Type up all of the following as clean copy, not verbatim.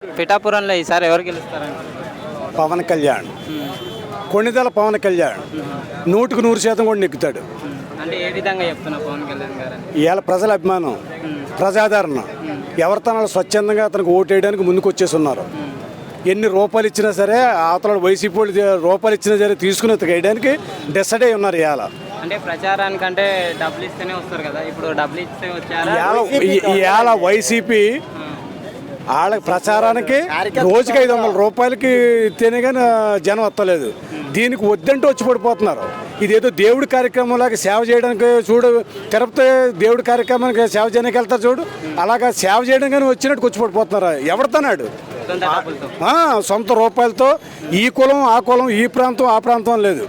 పిఠాపురంలో ఈసారి ఎవరు గెలుస్తారంట? పవన్ కళ్యాణ్, కొన్నిదల పవన్ కళ్యాణ్ 100% కూడా నెక్కుతాడు. అంటే ఏ విధంగా చెప్తున్నా పవన్ కళ్యాణ్ గారు? ఇవాళ ప్రజల అభిమానం, ప్రజాదరణ, ఎవరితనాలు స్వచ్ఛందంగా అతనికి ఓటేయడానికి ముందుకు వచ్చేసి ఉన్నారు. ఎన్ని రూపాయలు ఇచ్చినా సరే అవతల వైసీపీ వాళ్ళు రూపాయలు ఇచ్చినా సరే తీసుకుని వేయడానికి డిసైడ్ అయి ఉన్నారు. ఇవాళ అంటే ప్రచారానికంటే డబ్బులు ఇస్తేనే వస్తారు కదా, ఇప్పుడు డబ్బులు ఇస్తే వచ్చారా? ఇవాళ వైసీపీ వాళ్ళ ప్రచారానికి రోజుకి 500 రూపాయలకి ఇస్తేనే కానీ జనం వస్తలేదు. దీనికి వద్దంటే వచ్చి పడిపోతున్నారు. ఇదేదో దేవుడి కార్యక్రమం లాగా సేవ చేయడానికి చూడు, తిరుపతి దేవుడి కార్యక్రమానికి సేవ చేయడానికి వెళ్తారు చూడు, అలాగా సేవ చేయడం కానీ వచ్చినట్టు వచ్చి పడిపోతున్నారు. ఎవరితోనాడు సొంత రూపాయలతో ఈ కులం ఆ కులం, ఈ ప్రాంతం ఆ ప్రాంతం లేదు.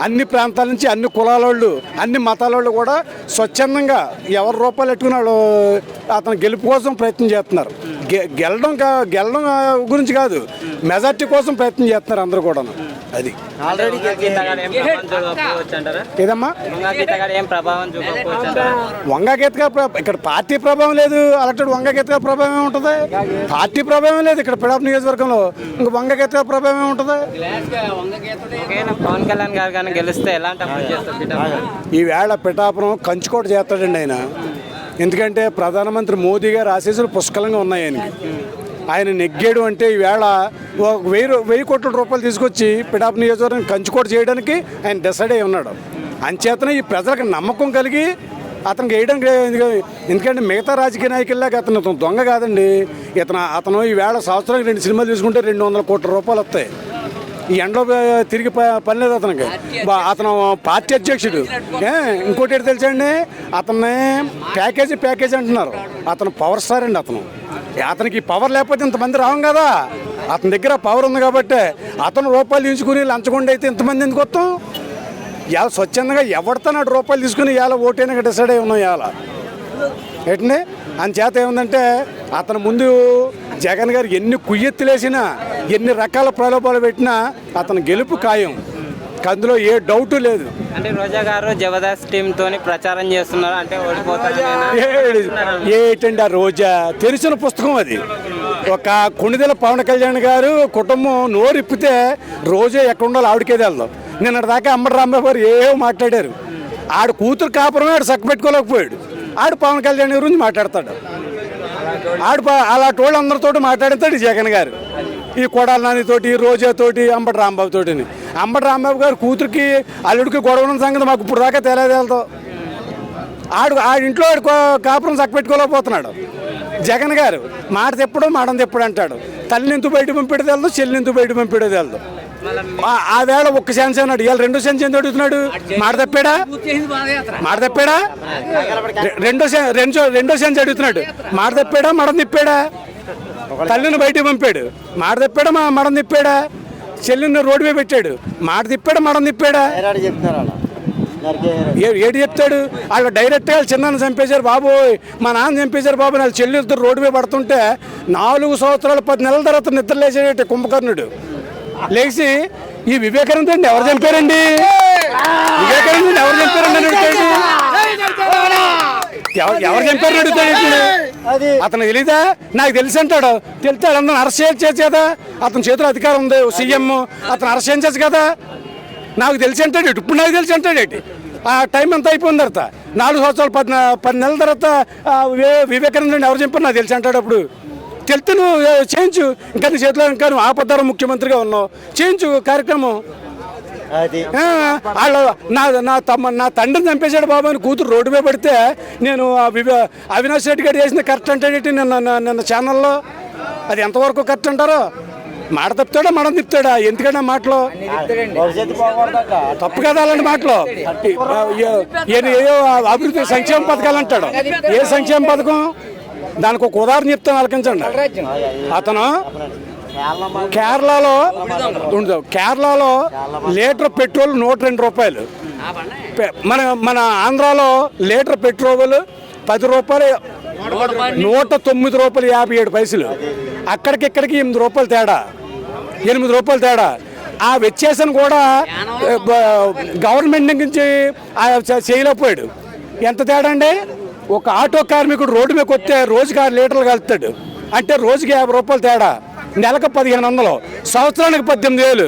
అన్ని ప్రాంతాల నుంచి అన్ని కులాల వాళ్ళు, అన్ని మతాల వాళ్ళు కూడా స్వచ్ఛందంగా ఎవరి రూపాయలు పెట్టుకున్నాడు అతను గెలుపు కోసం ప్రయత్నం చేస్తున్నారు. గెలడం గురించి కాదు, మెజార్టీ కోసం ప్రయత్నం చేస్తున్నారు అందరూ కూడా. అది ఏదమ్మా వంగగీత ఇక్కడ పార్టీ ప్రభావం లేదు. అలాంటి వంగగీత ప్రభావం ఏముంటుంది? పార్టీ ప్రభావం లేదు ఇక్కడ పిఠాపురం నియోజకవర్గంలో. ఇంకా వంగగీత ప్రభావం ఏముంటుంది? పవన్ కళ్యాణ్ గారు కానీ గెలిస్తే ఎలాంటి అమలు చేస్తారు? ఈవేళ పిఠాపురం కంచుకోట చేస్తాడండి ఆయన. ఎందుకంటే ప్రధానమంత్రి మోదీ గారు ఆశీస్సులు పుష్కలంగా ఉన్నాయి ఆయనకి. ఆయన నెగ్గాడు అంటే ఈవేళ 1000 కోట్ల రూపాయలు తీసుకొచ్చి పిఠాపురం నియోజకవర్గం కంచుకోట చేయడానికి ఆయన డిసైడ్ అయి ఉన్నాడు. అంచేతనే ఈ ప్రజలకు నమ్మకం కలిగి అతనికి వేయడానికి. ఎందుకంటే మిగతా రాజకీయ నాయకుల్లాగా అతను దొంగ కాదండి. అతను ఈవేళ సంవత్సరానికి 2 సినిమాలు తీసుకుంటే 200 కోట్ల రూపాయలు వస్తాయి. ఈ ఎండలో తిరిగి పని లేదు అతనికి. అతను పార్టీ అధ్యక్షుడు. ఇంకోటి ఏంటి తెలుసండి, అతన్ని ప్యాకేజీ అంటున్నారు. అతను పవర్ స్టార్ అండి. అతనికి పవర్ లేకపోతే ఇంతమంది రావం కదా. అతని దగ్గర పవర్ ఉంది కాబట్టి అతను రూపాయలు తీసుకుని లంచగొండ అయితే ఇంతమంది ఎందుకు వస్తాం? ఇవాళ స్వచ్ఛందంగా ఎవరితో 100 రూపాయలు తీసుకుని ఇవాళ ఓటైనా డిసైడ్ అయి ఉన్నాం ఇవాళ ఏంటండి. అంచేత ఏముందంటే అతను ముందు జగన్ గారు ఎన్ని కుయ్యెత్తులేసినా, ఎన్ని రకాల ప్రలోభాలు పెట్టినా అతను గెలుపు ఖాయం. అందులో ఏ డౌటు లేదు. అంటే రోజా గారు జబర్దస్త్ టీమ్ తోని ప్రచారం చేస్తున్నారు అంటే ఓడిపోతారు ఏంటండి? ఆ రోజా తెలిసిన పుస్తకం అది. ఒక కొన్నిదల పవన్ కళ్యాణ్ గారు కుటుంబం నోరిప్పితే రోజే ఎక్కడ ఉండాలి ఆవిడకే వెళ్దాం. నిన్నటి దాకా అంబటి రాంబాబు గారు ఏవో మాట్లాడారు. ఆడు కూతురు కాపురమే ఆడు చక్క పెట్టుకోలేకపోయాడు. ఆడు పవన్ కళ్యాణ్ గురించి మాట్లాడతాడు. అలాంటి వాళ్ళు అందరితోటి మాట్లాడతాడు జగన్ గారు. ఈ కొడాల నానితోటి, రోజాతోటి, అంబటి రాంబాబు తోటి. అంబటి రాంబాబు గారు కూతురికి అల్లుడికి గొడవ ఉన్న సంగతి మాకు ఇప్పుడు దాకా తెలియదేళ్తాం. ఆడింట్లో ఆడు కాపురం చక్క పెట్టుకోలేకపోతున్నాడు. జగన్ గారు మాట తెప్పడం మాడం తెప్పుడు అంటాడు. తల్లిని ఎందుకు బయట పంపిడేది వెళ్దాం, చెల్లిని ఎందుకు బయట పంపిడేది వెళ్దాం. ఆ వేళ ఒక్క ఛాన్స్ అన్నాడు, ఇవాళ 2వ ఛాన్స్ ఎందుకు అడుగుతున్నాడు? మాట తప్పాడా? రెండో ఛాన్స్ అడుగుతున్నాడు. మాట తప్పాడా, మడం తిప్పాడా? తల్లిని బయటకు పంపాడు, మాట తిప్పాడా, మడం తిప్పాడా? చెల్లిని రోడ్డు మీద పెట్టాడు, మాట తిప్పాడా, మడం తిప్పాడా? ఏడు చెప్తాడు? వాళ్ళు డైరెక్ట్గా చిన్నాన్ని చంపేశారు బాబోయ్, మా నాన్న చంపేశారు బాబు. వాళ్ళు చెల్లితో రోడ్డు మీద పడుతుంటే 4 సంవత్సరాలు 10 నెలల తర్వాత నిద్ర లేచేట కుంభకర్ణుడు లేచి ఈ వివేకానంద ఎవరు చంపారండి? వివేకానంద ఎవరు చంపారండి అని అడుగుతాడు. ఎవరు చంపారని అడుగుతాడు. అతను తెలీదా? నాకు తెలిసి అంటాడు. తెలుస్తాడు. అందరూ అరెస్ట్ చేయొచ్చు కదా, అతని చేతిలో అధికారం ఉంది, సీఎం. అతను అరెస్ట్ చేయించచ్చు కదా. నాకు తెలిసి అంటాడు. ఇప్పుడు నాకు తెలిసి అంటాడేంటి? ఆ టైం అంతా అయిపోయిన తర్వాత 4 సంవత్సరాలు 10 నెలల తర్వాత వివేకానంద ఎవరు చంపారు నాకు తెలిసి అంటాడు. అప్పుడు తెలుసు, నువ్వు చేయించు. ఇంకా నీ చేతిలో ఇంకా నువ్వు ఆపద్దారం ముఖ్యమంత్రిగా ఉన్నావు, చేయించు కార్యక్రమం. వాళ్ళు నా తండ్రిని చంపేశాడు బాబు అని కూతురు రోడ్డు మీద పడితే నేను అవినాష్ రెడ్డి గారు చేసిన కరెక్ట్ అంటే నిన్న ఛానల్లో అది ఎంతవరకు కరెక్ట్ అంటారో? మాట తప్పుతాడా, మడం తిప్పుతాడా? ఎందుకంటే మాటలు తప్పు కదా అలాంటి మాటలు. ఏదో అభివృద్ధి సంక్షేమ పథకాలు అంటాడు. ఏ సంక్షేమ పథకం? దానికి ఒక ఉదాహరణ చెప్తాను, ఆలకించండి. అతను కేరళలో లీటర్ పెట్రోల్ 102 రూపాయలు. మన ఆంధ్రాలో లీటర్ పెట్రోల్ 10 రూపాయలు, 109 రూపాయలు 57 పైసలు. అక్కడికిక్కడికి 8 రూపాయలు తేడా, 8 రూపాయలు తేడా. ఆ వ్యత్యాసం కూడా గవర్నమెంట్ నుంచి చేయలేకపోయాడు. ఎంత తేడా అండి? ఒక ఆటో కార్మికుడు రోడ్డు మీద వస్తే రోజుకి 6 లీటర్లు కలుపుతాడు. అంటే రోజుకి 50 రూపాయలు తేడా, నెలకు 1500, సంవత్సరానికి 18,000.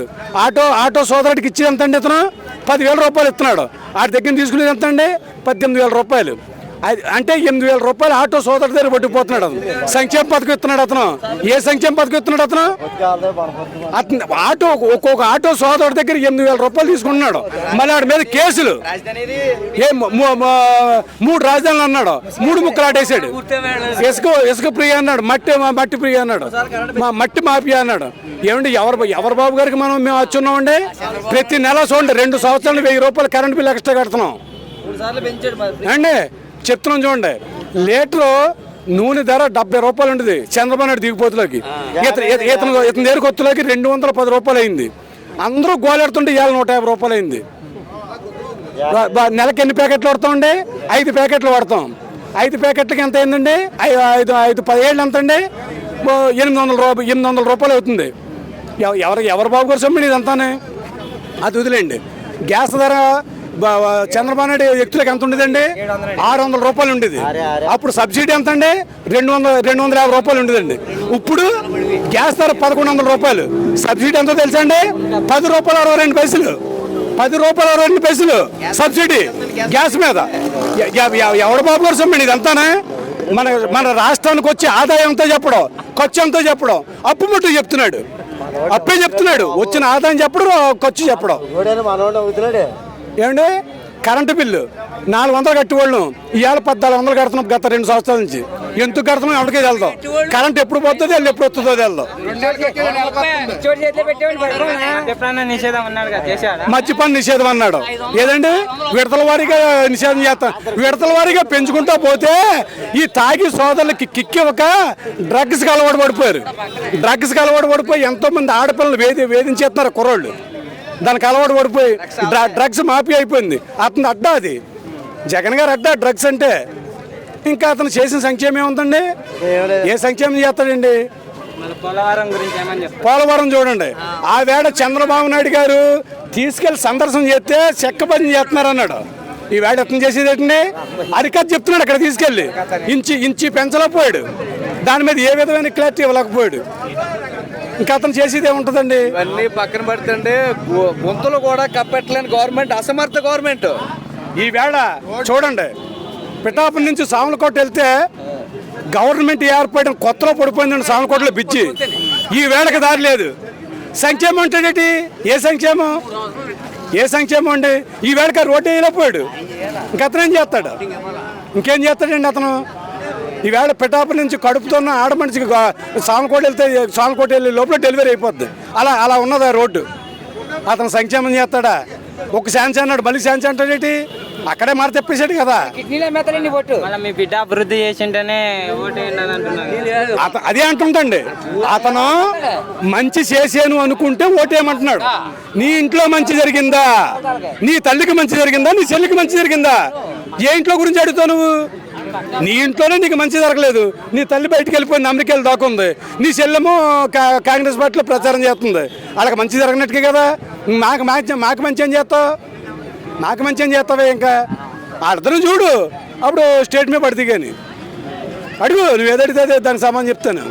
ఆటో సోదరుడికి ఇచ్చేది ఎంత అండి? ఇతను 10,000 రూపాయలు ఇస్తున్నాడు. ఆడి దగ్గర తీసుకునేది ఎంత అండి? 18,000 రూపాయలు. అంటే 8,000 రూపాయలు ఆటో సోదరుడి దగ్గర పట్టుకుపోతున్నాడు. సంక్షేమ పథకం ఇస్తున్నాడు అతను. ఏ సంక్షేమ పథకం ఇస్తున్నాడు అతను? ఒక్కొక్క ఆటో సోదరుడి దగ్గర 8,000 రూపాయలు తీసుకుంటున్నాడు. మళ్ళీ ఆడి మీద కేసులు. 3 రాజధానులు అన్నాడు, 3 ముక్కలు ఆటేసాడు. ఇసుక ప్రియ అన్నాడు, మట్టి ప్రియ అన్నాడు, మట్టి మాఫియా అన్నాడు. ఏమండి ఎవరు బాబు గారికి మేము వచ్చున్నామండి? ప్రతి నెల చూడండి 2 సంవత్సరాలు 1000 రూపాయలు కరెంట్ బిల్ ఎక్స్ట్రా కడుతున్నాం అండి. చెప్తున్నాం చూడండి, లీటరు నూనె ధర 70 రూపాయలు ఉంటుంది చంద్రబాబు నాయుడు దిగిపోతులోకి. ఇతని దగ్గర కొత్తలోకి 210 రూపాయలు అయింది. అందరూ గోలెడుతుంటే ఇవాళ 150 రూపాయలు అయింది. నెలకి ఎన్ని ప్యాకెట్లు వాడతామండి? 5 ప్యాకెట్లు వాడతాం. 5 ప్యాకెట్లకి ఎంత అయిందండి? 17 ఎంత అండి? 800 రూపాయలు అవుతుంది. ఎవరు బాబు గారు సొమ్మిడి ఇదంతానే? అది వదిలేండి. గ్యాస్ ధర చంద్రబాబు నాయుడు వ్యక్తులకు ఎంత ఉండేదండి? 600 రూపాయలు ఉండేది. అప్పుడు సబ్సిడీ ఎంత అండి? 250 రూపాయలు ఉండేదండి. ఇప్పుడు గ్యాస్ ధర 1100 రూపాయలు. సబ్సిడీ ఎంతో తెలుసా అండి? 10 రూపాయలు 62 పైసలు. 10 రూపాయలు 62 పైసలు సబ్సిడీ గ్యాస్ మీద. ఎవడు బాబు గారు సొమ్మిడి ఇదంతానే? మన రాష్ట్రానికి వచ్చే ఆదాయం ఎంతో చెప్పడం, ఖర్చు ఎంతో చెప్పడం, అప్పు ముట్టు చెప్తున్నాడు. అప్పే చెప్తున్నాడు, వచ్చిన ఆదాయం చెప్పడం, ఖర్చు చెప్పడం. ఏమండి కరెంటు బిల్లు 400 కట్టేవాళ్ళు ఇవాళ 1400 కడుతున్నాం గత 2 సంవత్సరాల నుంచి. ఎందుకు కడుతున్నాం ఎవరికే వెళ్దాం. కరెంట్ ఎప్పుడు పోతుందో వెళ్ళి ఎప్పుడు వస్తుందో వెళ్దాం. మద్యపాన నిషేధం అన్నాడు. ఏదండి విడతల వారీగా నిషేధం చేస్తాం. విడతల వారీగా పెంచుకుంటా పోతే ఈ తాగి సోదరులకి కిక్కివ్వక డ్రగ్స్కి అలవాటు పడిపోయి ఎంతో మంది ఆడపిల్లలు వేధించేస్తున్నారు కుర్రోళ్ళు. దానికి అలవాటు పడిపోయి డ్రగ్స్ మాఫీ అయిపోయింది. అతను అడ్డా, అది జగన్ గారు అడ్డా డ్రగ్స్ అంటే. ఇంకా అతను చేసిన సంక్షేమం ఏముందండి? ఏ సంక్షేమం చేస్తాడండి? పోలవరం చూడండి, ఆ వేళ చంద్రబాబు నాయుడు గారు తీసుకెళ్లి సందర్శన చేస్తే చెక్క పని చేస్తున్నారు అన్నాడు. ఈ వేళ ఎత్తం చేసేది ఏంటండి? అరికథ చెప్తున్నాడు. అక్కడ తీసుకెళ్ళి ఇంచి పెంచలేకపోయాడు. దాని మీద ఏ విధమైన క్లారిటీ ఇవ్వలేకపోయాడు. ఇంకా అతను చేసేది ఏముంటుందండి? ఇవన్నీ పక్కన పెడుతుంటే గుంతలు కూడా కప్పెట్టలేని గవర్నమెంట్, అసమర్థ గవర్నమెంట్. ఈ వేళ చూడండి, పిఠాపురం నుంచి సామలకోట వెళ్తే గవర్నమెంట్ ఏర్పడిన కొత్తలో పడిపోయిందండి సామలకోటలో బిచ్చి. ఈ వేళకి దారి లేదు. సంక్షేమం అంటాడేటి? ఏ సంక్షేమం అండి? ఈ వేళకి రోడ్డు వేయలేకపోయాడు. ఇంకా అతను ఏం చేస్తాడు? ఇంకేం చేస్తాడండి అతను? ఈవేళ పిఠాపురం నుంచి కడుపుతున్న ఆడ మనిషికి సామకోట వెళ్ళే లోపల డెలివరీ అయిపోద్ది. అలా ఉన్నది ఆ రోడ్డు. అతను సంక్షేమం చేస్తాడా? ఒక ఛాన్స్ అన్నాడు, మళ్ళీ ఛాన్స్ అంటాడేటి? అక్కడే మాట తెప్పేసాడు కదా. మీ బిడ్డ అభివృద్ధి చేసింటేనే అదే అంటుంటండి. అతను మంచి చేసాను అనుకుంటే ఓటేయమంటున్నాడు. నీ ఇంట్లో మంచి జరిగిందా? నీ తల్లికి మంచి జరిగిందా? నీ చెల్లికి మంచి జరిగిందా? ఏ ఇంట్లో గురించి అడుగుతావు నువ్వు? నీ ఇంట్లోనే నీకు మంచి జరగలేదు. నీ తల్లి బయటికి వెళ్ళిపోయింది, అమెరికాలో దాకుంది. నీ చెల్లెమో కాంగ్రెస్ పార్టీలో ప్రచారం చేస్తుంది. వాళ్ళకి మంచి జరగనట్టుకే కదా. మాకు మంచి ఏం చేస్తావు? నాకు మంచి ఏం చేస్తావే? ఇంకా అర్థం చూడు, అప్పుడు స్టేట్ మీద పడితే కానీ అడుగు. నువ్వు ఏదడితే దానికి సమాధానం చెప్తాను.